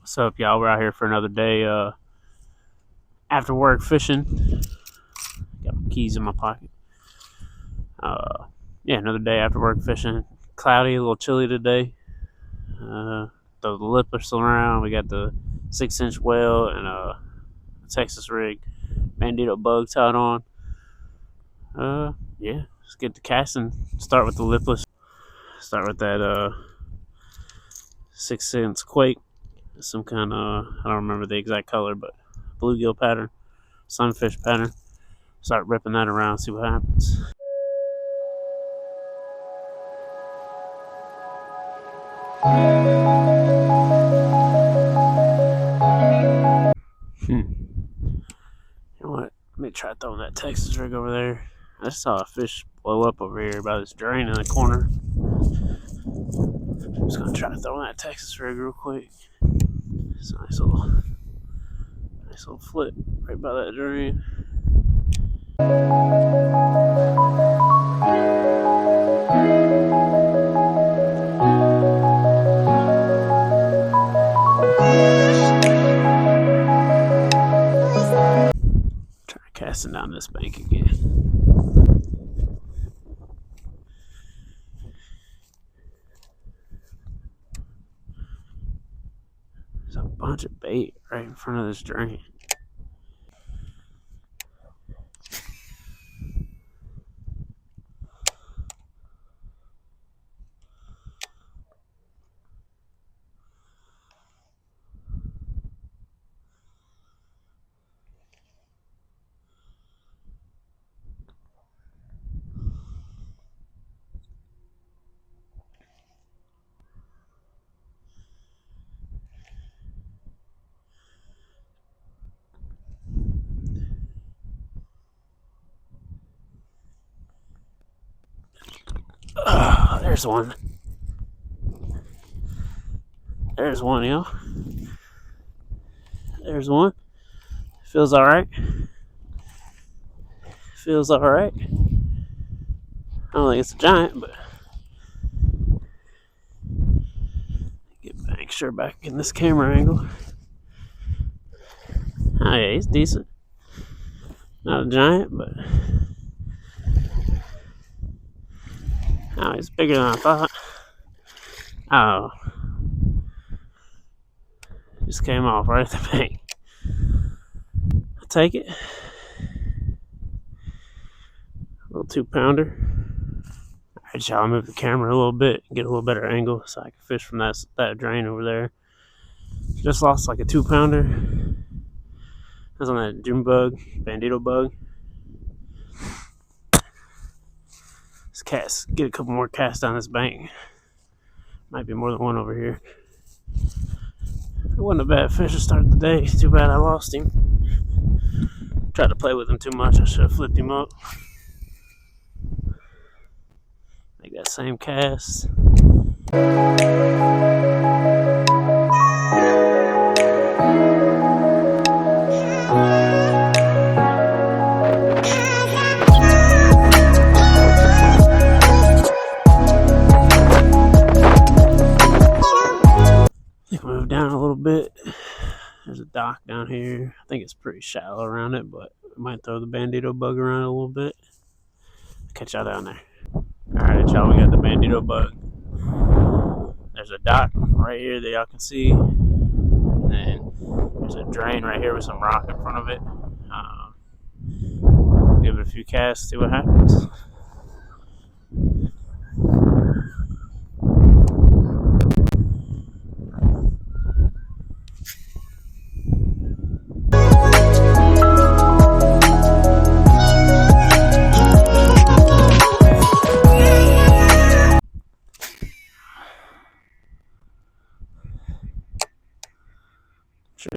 What's up, y'all? We're out here for another day after work fishing. Got my keys in my pocket. Yeah, another day after work fishing. Cloudy, a little chilly today. Throw the lip still around. We got the 6-inch whale and a Texas rig Bandito bug tied on. Yeah, let's get to casting. Start with the lipless. Start with that 6-inch quake. Some kind of, I don't remember the exact color, but bluegill pattern, sunfish pattern. Start ripping that around, see what happens. You know what? Let me try throwing that Texas rig over there. I just saw a fish blow up over here by this drain in the corner. I'm just gonna try throwing that Texas rig real quick. It's a nice little flip right by that drain. Try casting down this bank again. There's a bunch of bait right in front of this drain. There's one. There's one, yo. There's one. Feels alright. Feels alright. I don't think it's a giant, but make sure back in this camera angle. Oh yeah, he's decent. Not a giant, but oh, he's bigger than I thought. Oh, just came off right at the bank. I'll take it. A little 2-pounder. Alright, y'all, move the camera a little bit, get a little better angle so I can fish from that drain over there. Just lost like a 2-pounder. That's on that June bug, Bandito bug. Let's get a couple more casts down this bank. Might be more than one over here. It wasn't a bad fish to start the day. Too bad I lost him. Tried to play with him too much. I should have flipped him up. Make that same cast. Move down a little bit. There's a dock down here. I think it's pretty shallow around it, but I might throw the Bandito bug around a little bit. Catch y'all down there. Alright, y'all, we got the Bandito bug. There's a dock right here that y'all can see. And there's a drain right here with some rock in front of it. Give it a few casts, see what happens.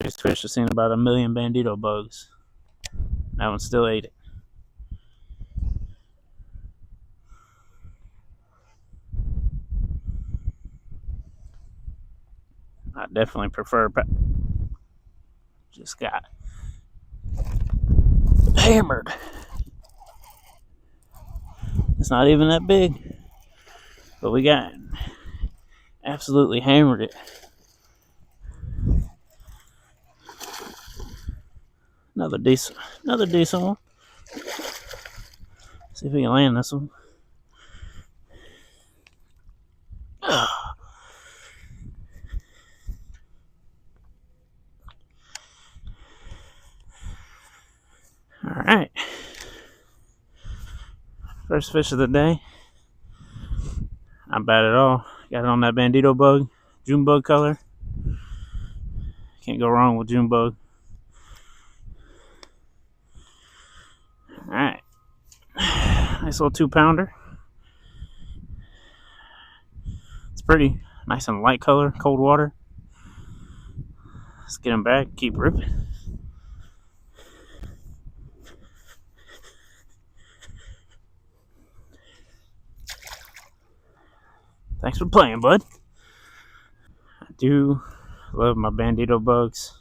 These fish have seen about 1 million Bandito bugs. That one still ate it. I definitely prefer. Just got hammered. It's not even that big, but we got absolutely hammered it. Another decent one. See if we can land this one. All right. First fish of the day. Not bad at all. Got it on that Bandito bug, June bug color. Can't go wrong with June bug. All right. Nice little 2-pounder. It's pretty nice and light color, cold water. Let's get him back, keep ripping. Thanks for playing, bud. I do love my Bandito bugs,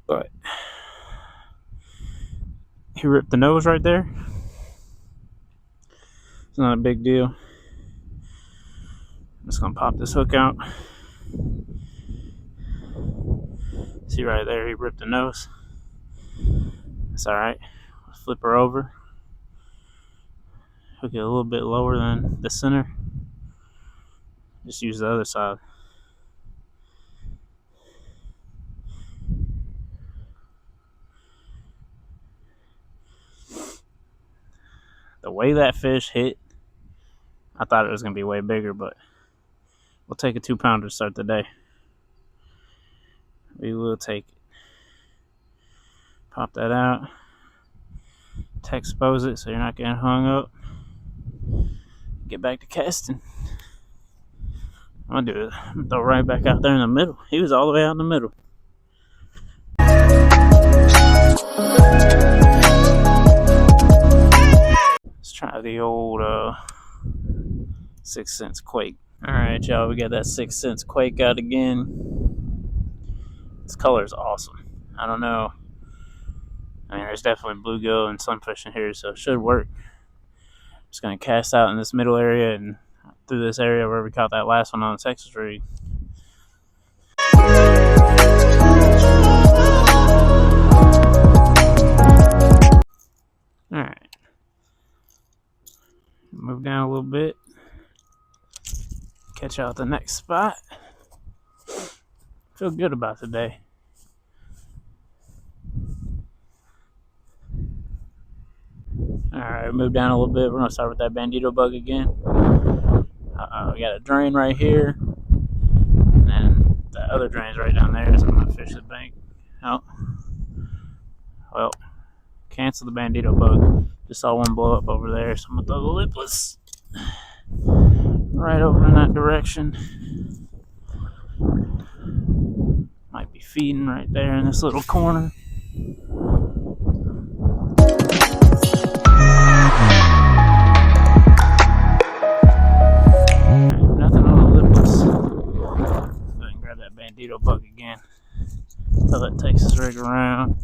but he ripped the nose right there. It's not a big deal. I'm just gonna pop this hook out. See right there, he ripped the nose. That's alright. Flip her over. Hook it a little bit lower than the center. Just use the other side. The way that fish hit, I thought it was going to be way bigger, but we'll take a 2-pounder to start the day. We will take it. Pop that out. Expose it so you're not getting hung up. Get back to casting. I'm gonna do it. I'm gonna throw right back out there in the middle. He was all the way out in the middle. Let's try the old 6 cents Quake. Alright, y'all, we got that 6 cents Quake out again. This color is awesome. I don't know. I mean, there's definitely bluegill and sunfish in here, so it should work. Just gonna cast out in this middle area and through this area where we caught that last one on the Texas rig. Alright. Move down a little bit. Catch out the next spot. Feel good about today. Alright, move down a little bit. We're going to start with that Bandito bug again. We got a drain right here. And then the other drain's right down there, so I'm going to fish the bank. Oh. Well, cancel the Bandito bug. Just saw one blow up over there, so I'm going to throw the lipless right over in that direction. Might be feeding right there in this little corner. Bandito bug again. So that takes his rig around.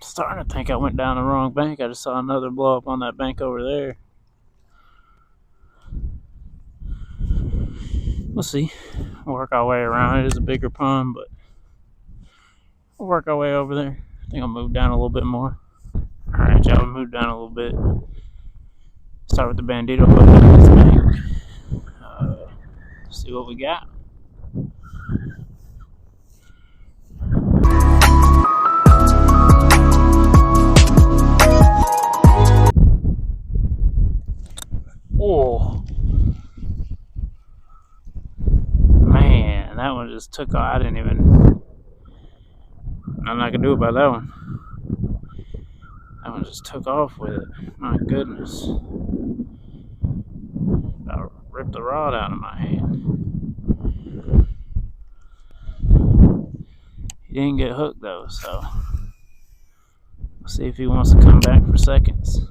Starting to think I went down the wrong bank. I just saw another blow up on that bank over there. We'll see. We'll work our way around. It is a bigger pond, but we'll work our way over there. I think I'll move down a little bit more. Alright, y'all, move down a little bit. Start with the Bandito bug on this bank. See what we got. Oh, man, that one just took off. I didn't even. Nothing I can do about that one. That one just took off with it. My goodness. About ripped the rod out of my hand. He didn't get hooked though, so we'll see if he wants to come back for seconds.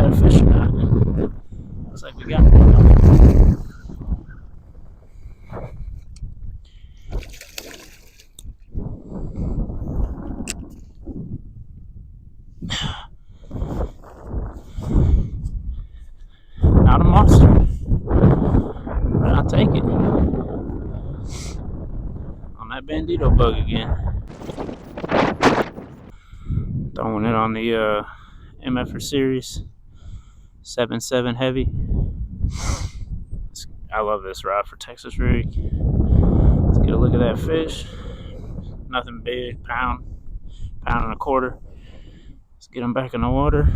got a fish or not. Looks like we got one. Not a monster, but I'll take it. On that bandito bug again. Throwing it on the MFR series 7.7 heavy. I love this rod for Texas rig. Let's get a look at that fish. Nothing big, pound and a quarter. Let's get them back in the water.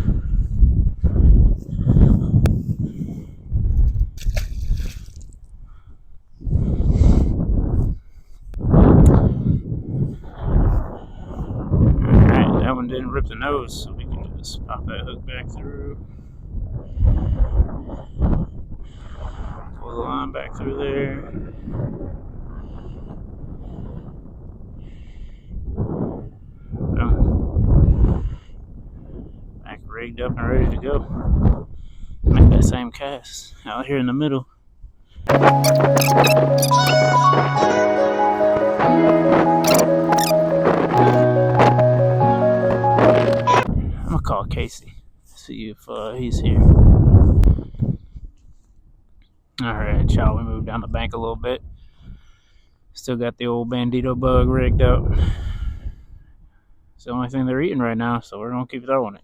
Alright, that one didn't rip the nose, so we can just pop that hook back through. Pull the line back through there. Back rigged up and ready to go. Make that same cast out here in the middle. I'm gonna call Casey, see if he's here. Alright, y'all, we moved down the bank a little bit. Still got the old bandito bug rigged up. It's the only thing they're eating right now, so we're gonna keep throwing it.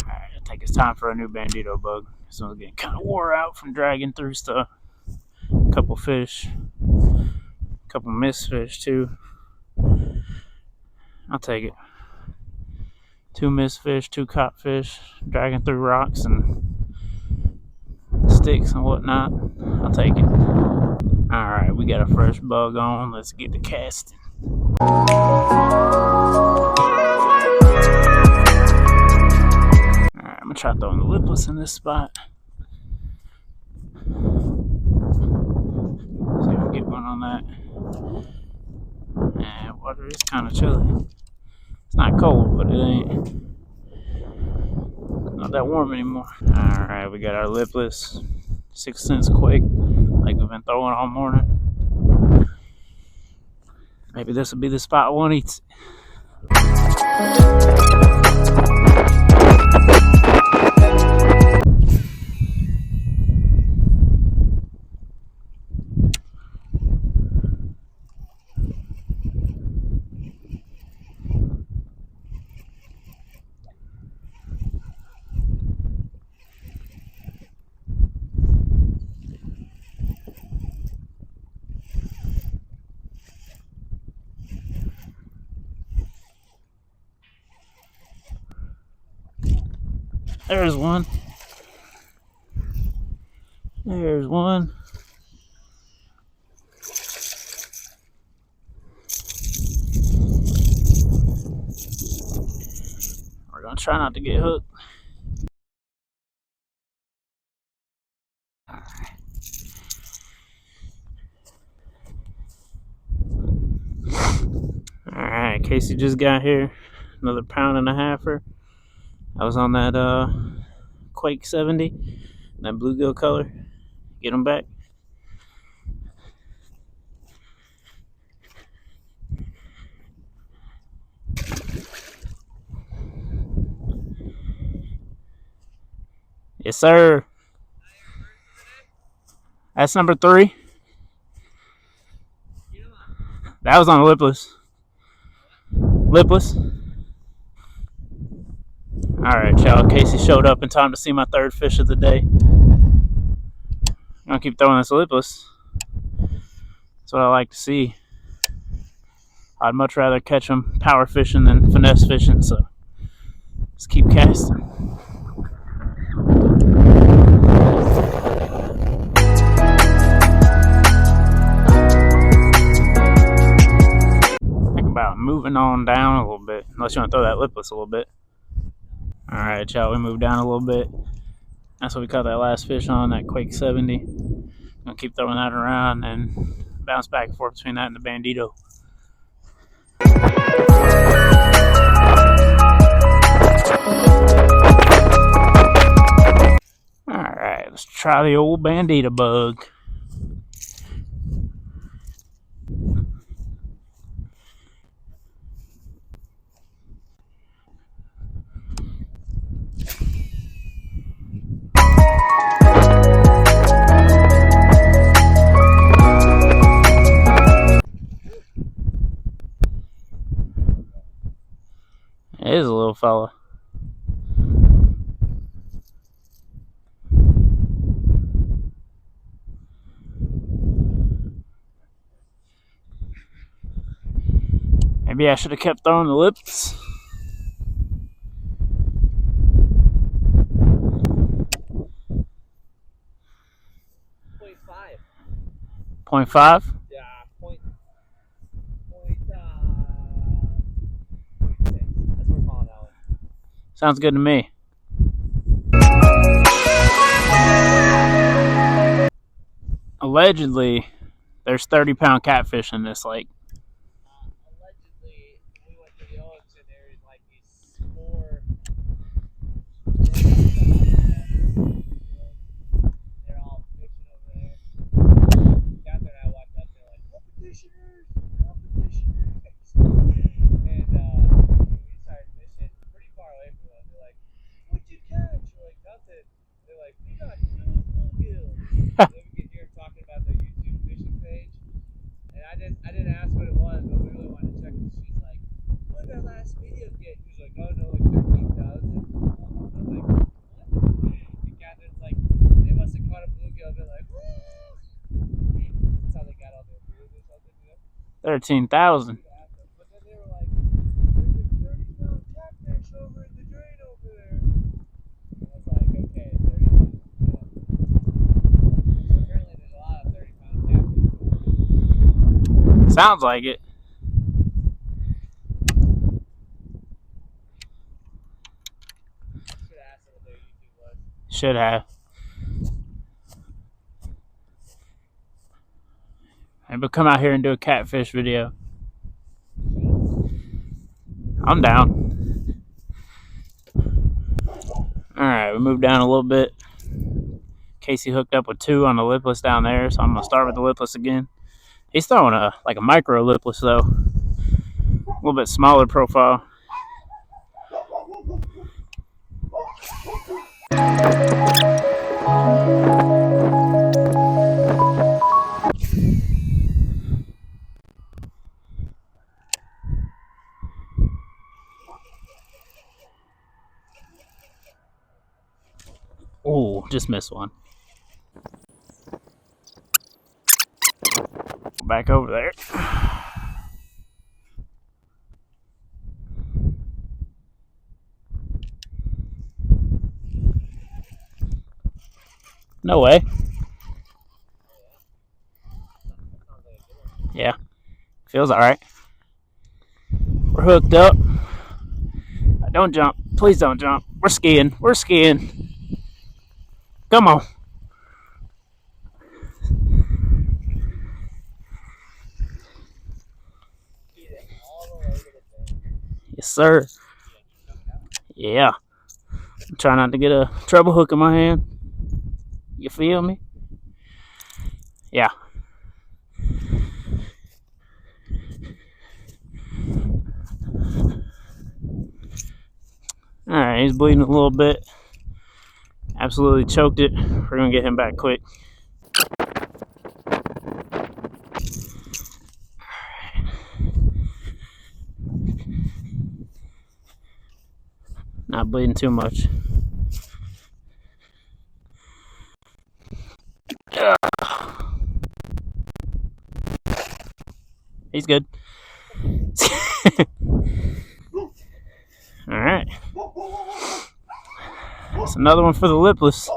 Alright, I think it's time for a new bandito bug. This one's getting kind of wore out from dragging through stuff. A couple fish, a couple missed fish too. I'll take it. 2 missed fish, 2 caught fish, dragging through rocks and sticks and whatnot. I'll take it. Alright, we got a fresh bug on. Let's get the casting. Alright, I'm gonna try throwing the lipless in this spot. See if we get one on that. Yeah, water is kind of chilly. It's not cold, but it ain't not that warm anymore. Alright, we got our lipless 6 cents quake like we've been throwing all morning. Maybe this will be the spot one eats. There's one. There's one. We're gonna try not to get hooked. Alright, Casey just got here. Another 1.5 pounds. I was on that Quake 70, that bluegill color. Get them back. Yes, sir. That's number 3. That was on the lipless. Lipless. Alright, y'all. Casey showed up in time to see my 3rd fish of the day. I'm gonna keep throwing this lipless. That's what I like to see. I'd much rather catch them power fishing than finesse fishing, so let's keep casting. Think about moving on down a little bit, unless you want to throw that lipless a little bit. Alright, y'all, we moved down a little bit. That's what we caught that last fish on, that Quake 70. Gonna keep throwing that around and bounce back and forth between that and the Bandito. Alright, let's try the old Bandito bug. It is a little fella. Maybe I should have kept throwing the lips. Point five? Yeah, point 6. That's what we're calling that one. Sounds good to me. Allegedly, there's 30-pound catfish in this lake. Allegedly, we went to the Oaks and there's like these 4. They're all fishing over there. Catherine and I walked up there like, competitioners! And we started fishing pretty far away from them. They're like, what'd you catch? We're like, nothing. They're like, we got 2 bluegills. Then we could hear them talking about their YouTube fishing page. And I didn't ask what it was, but we really wanted to check it. She's like, what did our last video get? He was like, oh no, like 15,000. I was like, what? And Catherine's like, they must have caught a bluegill. They're like, woo! That's how they got all their views or something, you know? 13,000. But then they were like, there's a 30-pound catfish over in the drain over there. I was like, okay, 30 pounds. Yeah. So apparently there's a lot of 30-pound catfish. Sounds like it. Should have asked them what their YouTube was. Should have. Maybe come out here and do a catfish video. I'm down. Alright, we moved down a little bit. Casey hooked up with 2 on the lipless down there, so I'm going to start with the lipless again. He's throwing a micro lipless though. A little bit smaller profile. Oh, just missed one. Back over there. No way. Yeah. Feels alright. We're hooked up. Don't jump. Please don't jump. We're skiing. We're skiing. Come on. Yes, sir. Yeah. I'm trying not to get a treble hook in my hand. You feel me? Yeah. Alright, he's bleeding a little bit. Absolutely choked it. We're going to get him back quick. Not bleeding too much. He's good. Alright. That's another one for the lipless.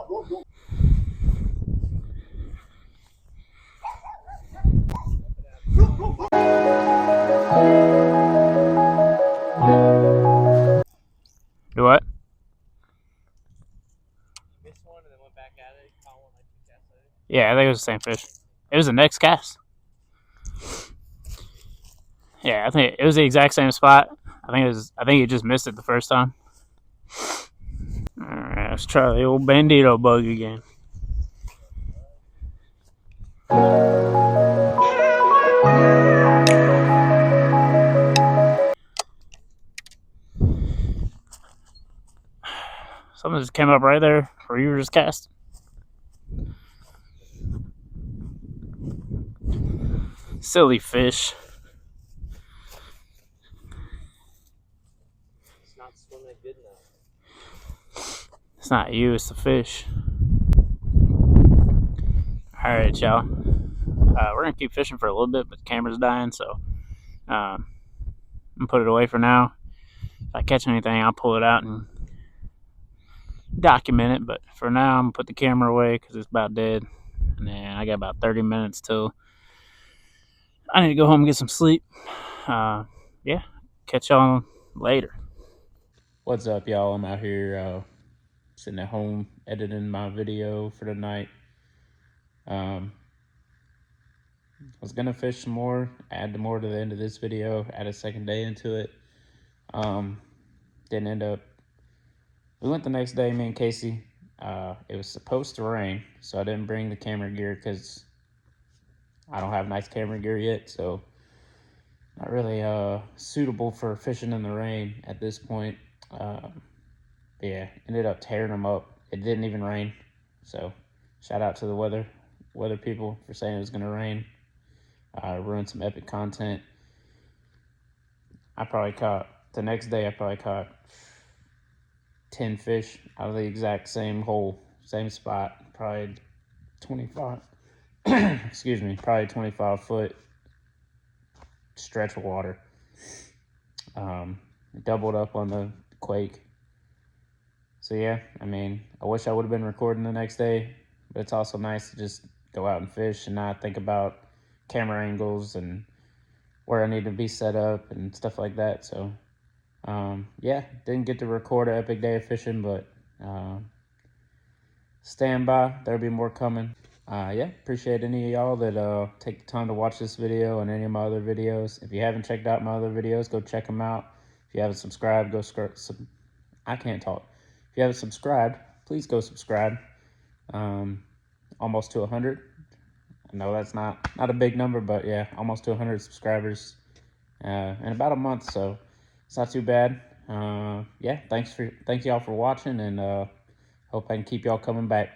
Do what? Missed one and Yeah, I think it was the same fish. It was the next cast. Yeah, I think it was the exact same spot. I think it just missed it the first time. All right, let's try the old bandito bug again. Something just came up right there where you were just casting. Silly fish. It's not swimming good enough. It's not you, it's the fish. Alright, y'all. We're going to keep fishing for a little bit, but the camera's dying, so I'm going to put it away for now. If I catch anything, I'll pull it out and document it, but for now, I'm going to put the camera away because it's about dead. And then I got about 30 minutes till I need to go home and get some sleep. Yeah, catch y'all later. What's up, y'all? I'm out here sitting at home editing my video for the night. I was gonna fish some more, add more to the end of this video, add a second day into it. Didn't end up. We went the next day, me and Casey. It was supposed to rain, so I didn't bring the camera gear because I don't have nice camera gear yet, so not really suitable for fishing in the rain at this point. Yeah, ended up tearing them up. It didn't even rain, so shout out to the weather people for saying it was gonna rain. Ruined some epic content. The next day I probably caught 10 fish out of the exact same hole, same spot, probably 25, excuse me, probably 25 foot stretch of water. Doubled up on the quake. So yeah, I mean, I wish I would have been recording the next day, but it's also nice to just go out and fish and not think about camera angles and where I need to be set up and stuff like that. So yeah, didn't get to record an epic day of fishing, but stand by, there'll be more coming. Yeah, appreciate any of y'all that take the time to watch this video and any of my other videos. If you haven't checked out my other videos, go check them out. If you haven't subscribed, I can't talk. If you haven't subscribed, please go subscribe. Almost to 100. I know that's not a big number, but yeah, almost to 100 subscribers in about a month, so it's not too bad. Yeah, thank y'all for watching, and hope I can keep y'all coming back.